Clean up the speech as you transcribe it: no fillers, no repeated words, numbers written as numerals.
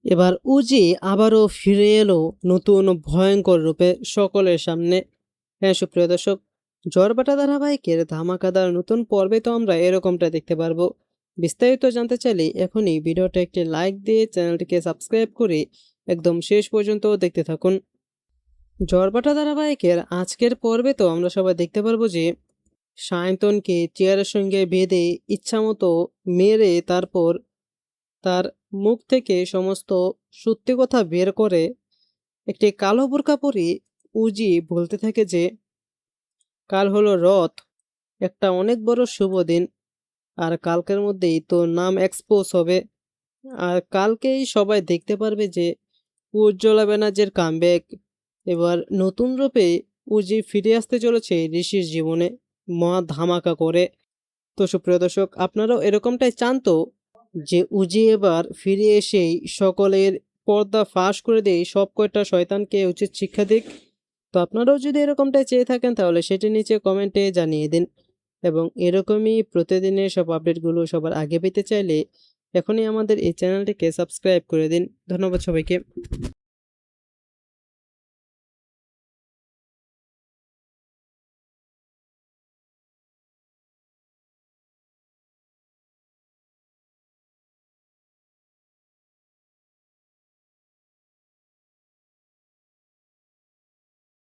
এবার উজি আবারও ফিরে এলো নতুন ভয়ঙ্কর রূপে সকলের সামনে। হ্যাঁ সুপ্রিয় দর্শক, ঝড়বাটা ধারাবাহিকের ধামাকাদার নতুন পর্বে তো আমরা এরকমটা দেখতে পারবো। বিস্তারিত জানতে চাইলে এখনই ভিডিওটা একটি লাইক দিয়ে চ্যানেলটিকে সাবস্ক্রাইব করে একদম শেষ পর্যন্ত দেখতে থাকুন। ঝড়বাটা ধারাবাহিকের আজকের পর্বে তো আমরা সবাই দেখতে পারবো যে সায়ন্তনকে চেয়ারের সঙ্গে বেঁধে ইচ্ছামতো মেরে তারপর তার মুখ থেকে সমস্ত সত্যি কথা বের করে একটি কালো বোরকা পরে উজি বলতে থাকে যে কাল হলো রথ, একটা অনেক বড় শুভ দিন, আর কালকের মধ্যেই তোর নাম এক্সপোজ হবে, আর কালকেই সবাই দেখতে পারবে যে উজ্জ্বলা ব্যানার্জির কামব্যাক। এবার নতুন রূপে উজি ফিরে আসতে চলেছে ঋষির জীবনে মহা ধামাকা করে। তো সুপ্রিয় দর্শক, আপনারাও এরকমটাই চান তো যে উজি এবার ফিরে এসেই সকলের পর্দা ফাঁস করে দেয়, সব কয়টা শয়তানকে উচিত শিক্ষা দিক। তো আপনারাও যদি এরকমটাই চেয়ে থাকেন তাহলে সেটি নিচে কমেন্টে জানিয়ে দিন। এবং এরকমই প্রতিদিনের সব আপডেটগুলো সবার আগে পেতে চাইলে এখনই আমাদের এই চ্যানেলটিকে সাবস্ক্রাইব করে দিন। ধন্যবাদ সবাইকে।